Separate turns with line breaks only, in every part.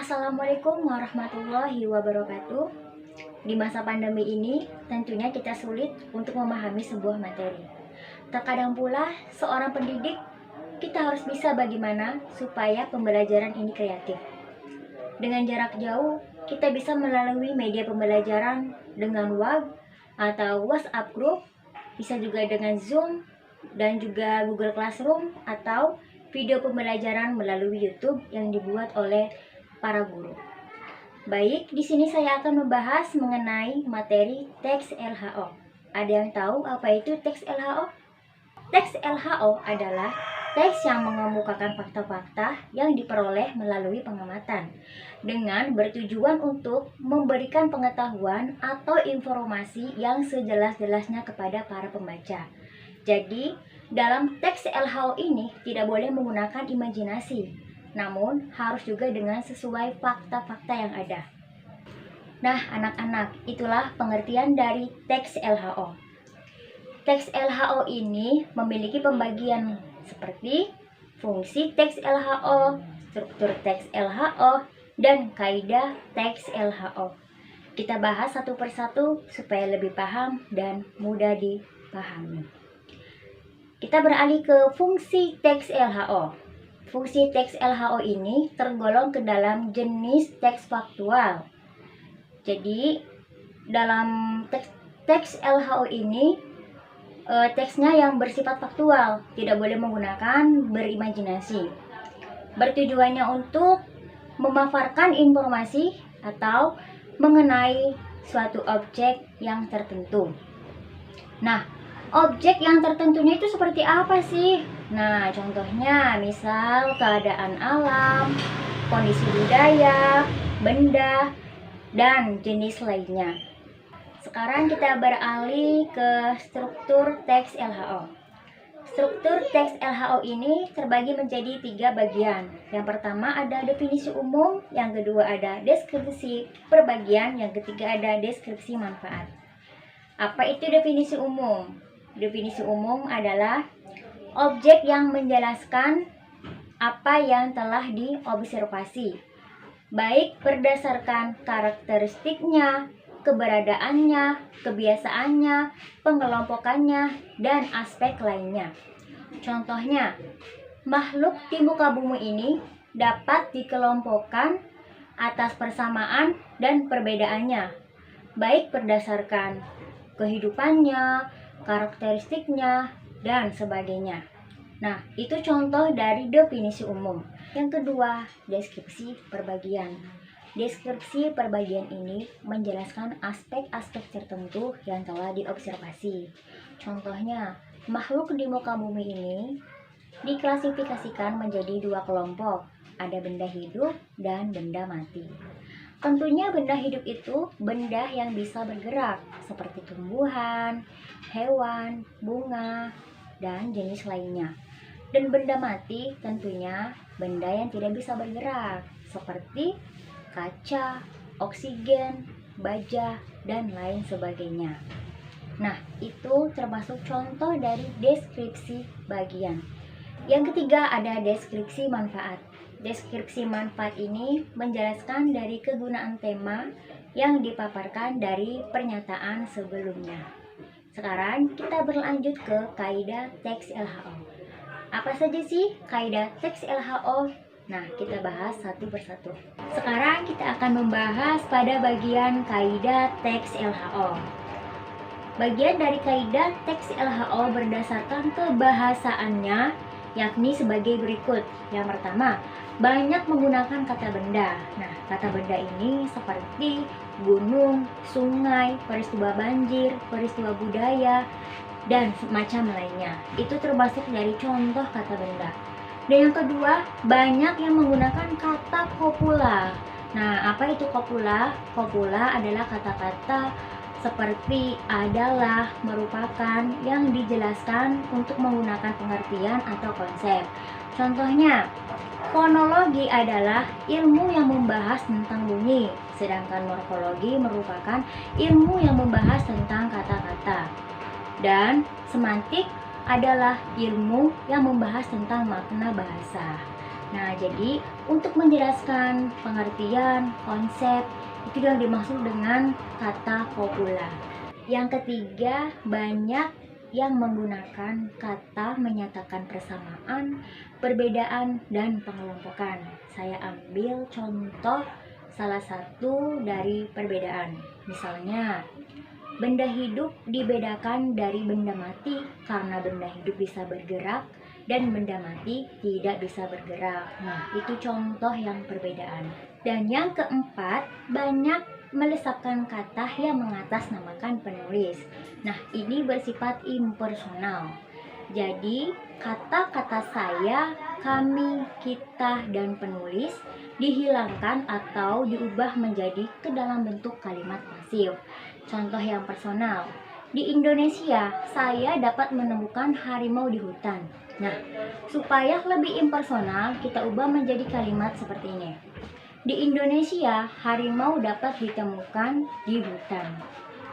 Assalamualaikum warahmatullahi wabarakatuh. Di masa pandemi ini, tentunya kita sulit untuk memahami sebuah materi. Terkadang pula, seorang pendidik, kita harus bisa bagaimana supaya pembelajaran ini kreatif. Dengan jarak jauh, kita bisa melalui media pembelajaran dengan web atau WhatsApp group, bisa juga dengan Zoom, dan juga Google Classroom atau video pembelajaran melalui YouTube yang dibuat oleh para guru. Baik, di sini saya akan membahas mengenai materi teks LHO. Ada yang tahu apa itu teks LHO? Teks LHO adalah teks yang mengemukakan fakta-fakta yang diperoleh melalui pengamatan dengan bertujuan untuk memberikan pengetahuan atau informasi yang sejelas-jelasnya kepada para pembaca. Jadi, dalam teks LHO ini tidak boleh menggunakan imajinasi, namun harus juga dengan sesuai fakta-fakta yang ada. Nah, anak-anak, itulah pengertian dari teks LHO. Teks LHO ini memiliki pembagian seperti fungsi teks LHO, struktur teks LHO, dan kaidah teks LHO. Kita bahas satu persatu supaya lebih paham dan mudah dipahami. Kita beralih ke fungsi teks LHO. Fungsi teks LHO ini tergolong ke dalam jenis teks faktual. Jadi, dalam teks LHO ini, teksnya yang bersifat faktual, tidak boleh menggunakan berimajinasi. Bertujuannya untuk memaparkan informasi atau mengenai suatu objek yang tertentu. Nah, objek yang tertentunya itu seperti apa sih? Nah, contohnya misal keadaan alam, kondisi budaya, benda, dan jenis lainnya. Sekarang kita beralih ke struktur teks LHO. Struktur teks LHO ini terbagi menjadi 3 bagian. Yang pertama ada definisi umum, yang kedua ada deskripsi perbagian, yang ketiga ada deskripsi manfaat. Apa itu definisi umum? Definisi umum adalah objek yang menjelaskan apa yang telah diobservasi, baik berdasarkan karakteristiknya, keberadaannya, kebiasaannya, pengelompokannya, dan aspek lainnya. Contohnya, makhluk di muka bumi ini dapat dikelompokkan atas persamaan dan perbedaannya, baik berdasarkan kehidupannya, karakteristiknya, dan sebagainya. Nah, itu contoh dari definisi umum. Yang kedua, deskripsi perbagian. Deskripsi perbagian ini menjelaskan aspek-aspek tertentu yang telah diobservasi. Contohnya, makhluk di muka bumi ini diklasifikasikan menjadi 2 kelompok. Ada benda hidup dan benda mati. Tentunya benda hidup itu benda yang bisa bergerak, seperti tumbuhan, hewan, bunga, dan jenis lainnya. Dan benda mati tentunya benda yang tidak bisa bergerak, seperti kaca, oksigen, baja, dan lain sebagainya. Nah, itu termasuk contoh dari deskripsi bagian. Yang ketiga ada deskripsi manfaat. Deskripsi manfaat ini menjelaskan dari kegunaan tema yang dipaparkan dari pernyataan sebelumnya. Sekarang kita berlanjut ke kaidah teks LHO. Apa saja sih kaidah teks LHO? Nah, kita bahas satu persatu. Sekarang kita akan membahas pada bagian kaidah teks LHO. Bagian dari kaidah teks LHO berdasarkan kebahasaannya, yakni sebagai berikut. Yang pertama, banyak menggunakan kata benda. Nah, kata benda ini seperti gunung, sungai, peristiwa banjir, peristiwa budaya, dan semacam lainnya. Itu termasuk dari contoh kata benda. Dan yang kedua, banyak yang menggunakan kata kopula. Nah, apa itu kopula? Kopula adalah kata-kata seperti adalah, merupakan, yang dijelaskan untuk menggunakan pengertian atau konsep. Contohnya, fonologi adalah ilmu yang membahas tentang bunyi, sedangkan morfologi merupakan ilmu yang membahas tentang kata-kata. Dan semantik adalah ilmu yang membahas tentang makna bahasa. Nah, jadi untuk menjelaskan pengertian, konsep, itu yang dimaksud dengan kata kopula. Yang ketiga, banyak yang menggunakan kata menyatakan persamaan, perbedaan, dan pengelompokan. Saya ambil contoh salah satu dari perbedaan. Misalnya, benda hidup dibedakan dari benda mati karena benda hidup bisa bergerak dan benda mati tidak bisa bergerak. Nah, itu contoh yang perbedaan. Dan yang keempat, banyak melesatkan kata yang mengatasnamakan penulis. Nah, ini bersifat impersonal. Jadi, kata-kata saya, kami, kita, dan penulis dihilangkan atau diubah menjadi ke dalam bentuk kalimat pasif. Contoh yang personal, di Indonesia saya dapat menemukan harimau di hutan. Nah, supaya lebih impersonal, kita ubah menjadi kalimat seperti ini. Di Indonesia, harimau dapat ditemukan di hutan.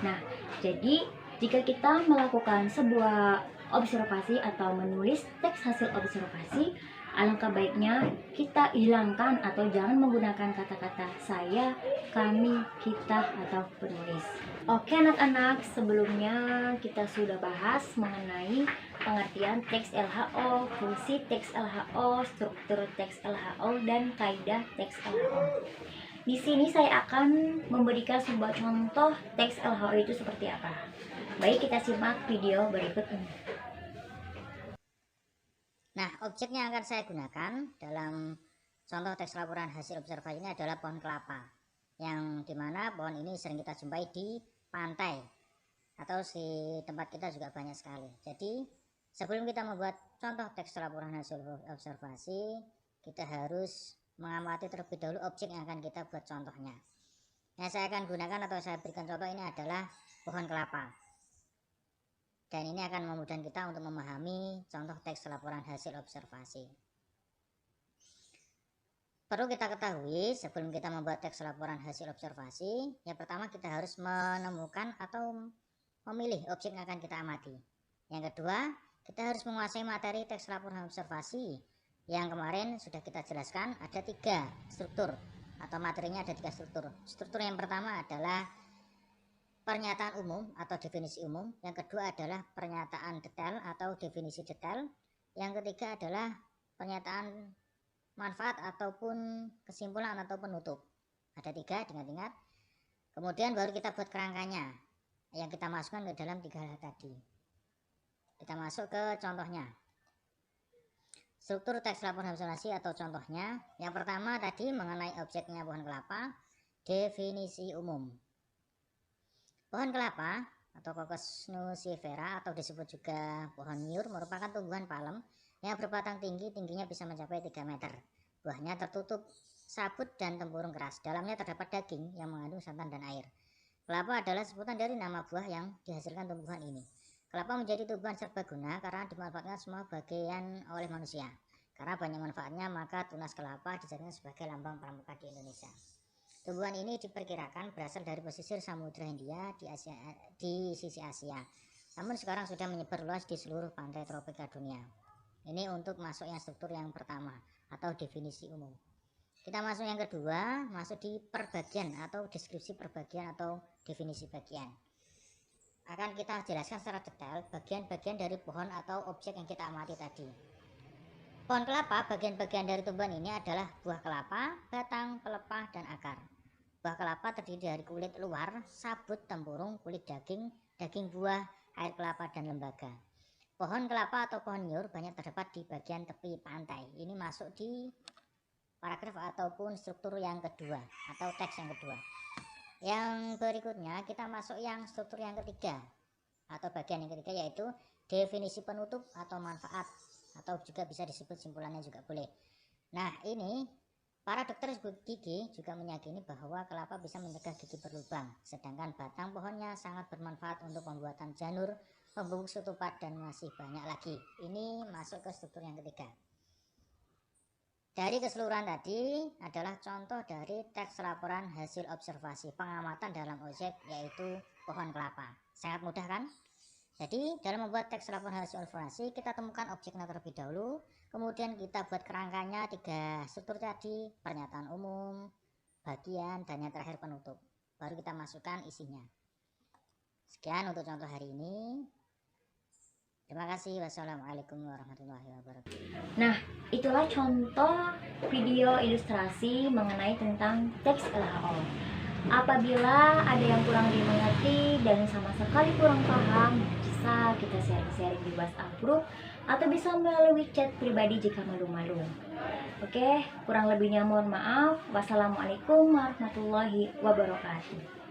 Nah, jadi jika kita melakukan sebuah observasi atau menulis teks hasil observasi, alangkah baiknya kita hilangkan atau jangan menggunakan kata-kata saya, kami, kita, atau penulis. Oke anak-anak, sebelumnya kita sudah bahas mengenai pengertian teks LHO, fungsi teks LHO, struktur teks LHO, dan kaidah teks LHO. Di sini saya akan memberikan sebuah contoh teks LHO itu seperti apa. Baik, kita simak video berikut ini.
Nah, objek yang akan saya gunakan dalam contoh teks laporan hasil observasi ini adalah pohon kelapa, yang dimana pohon ini sering kita jumpai di pantai atau di tempat kita juga banyak sekali. Jadi sebelum kita membuat contoh teks laporan hasil observasi, kita harus mengamati terlebih dahulu objek yang akan kita buat contohnya. Yang saya akan gunakan atau saya berikan contoh ini adalah pohon kelapa. Dan ini akan memudahkan kita untuk memahami contoh teks laporan hasil observasi. Perlu kita ketahui sebelum kita membuat teks laporan hasil observasi, yang pertama kita harus menemukan atau memilih objek yang akan kita amati. Yang kedua, kita harus menguasai materi teks laporan observasi yang kemarin sudah kita jelaskan. Ada 3 struktur atau materinya, ada 3 struktur. Struktur yang pertama adalah pernyataan umum atau definisi umum. Yang kedua adalah pernyataan detail atau definisi detail. Yang ketiga adalah pernyataan manfaat ataupun kesimpulan atau penutup. Ada 3, ingat-ingat. Kemudian baru kita buat kerangkanya yang kita masukkan ke dalam 3 hal tadi. Kita masuk ke contohnya. Struktur teks laporan observasi atau contohnya. Yang pertama tadi mengenai objeknya pohon kelapa, definisi umum. Pohon kelapa atau Cocos nucifera atau disebut juga pohon nyur merupakan tumbuhan palem yang berbatang tinggi, tingginya bisa mencapai 3 meter. Buahnya tertutup sabut dan tempurung keras. Dalamnya terdapat daging yang mengandung santan dan air. Kelapa adalah sebutan dari nama buah yang dihasilkan tumbuhan ini. Kelapa menjadi tumbuhan serbaguna karena dimanfaatkan semua bagian oleh manusia. Karena banyak manfaatnya, maka tunas kelapa dijadikan sebagai lambang pramuka di Indonesia. Tumbuhan ini diperkirakan berasal dari pesisir Samudra Hindia di sisi Asia. Namun sekarang sudah menyebar luas di seluruh pantai tropika dunia. Ini untuk masuk yang struktur yang pertama atau definisi umum. Kita masuk yang kedua, masuk di perbagian atau deskripsi perbagian atau definisi bagian. Akan kita jelaskan secara detail bagian-bagian dari pohon atau objek yang kita amati tadi. Pohon kelapa, bagian-bagian dari tumbuhan ini adalah buah kelapa, batang, pelepah, dan akar. Buah kelapa terdiri dari kulit luar, sabut, tempurung, kulit daging, daging buah, air kelapa, dan lembaga. Pohon kelapa atau pohon nyur banyak terdapat di bagian tepi pantai. Ini masuk di paragraf ataupun struktur yang kedua atau teks yang kedua. Yang berikutnya kita masuk yang struktur yang ketiga atau bagian yang ketiga, yaitu definisi penutup atau manfaat, atau juga bisa disebut simpulannya juga boleh. Nah, ini para dokter gigi juga meyakini bahwa kelapa bisa mencegah gigi berlubang, sedangkan batang pohonnya sangat bermanfaat untuk pembuatan janur, pembungkus ketupat, dan masih banyak lagi. Ini masuk ke struktur yang ketiga. Dari keseluruhan tadi adalah contoh dari teks laporan hasil observasi pengamatan dalam objek, yaitu pohon kelapa. Sangat mudah kan? Jadi dalam membuat teks laporan hasil observasi, kita temukan objeknya terlebih dahulu, Kemudian kita buat kerangkanya 3 struktur tadi, pernyataan umum, bagian, dan yang terakhir penutup. Baru kita masukkan isinya. Sekian untuk contoh hari ini. Terima kasih. Wassalamualaikum warahmatullahi wabarakatuh.
Nah, itulah contoh video ilustrasi mengenai tentang teks LHO. Apabila ada yang kurang dimengerti dan sama sekali kurang paham, bisa kita sharing-sharing di WhatsApp group atau bisa melalui chat pribadi jika malu-malu. Oke, kurang lebihnya mohon maaf. Wassalamualaikum warahmatullahi wabarakatuh.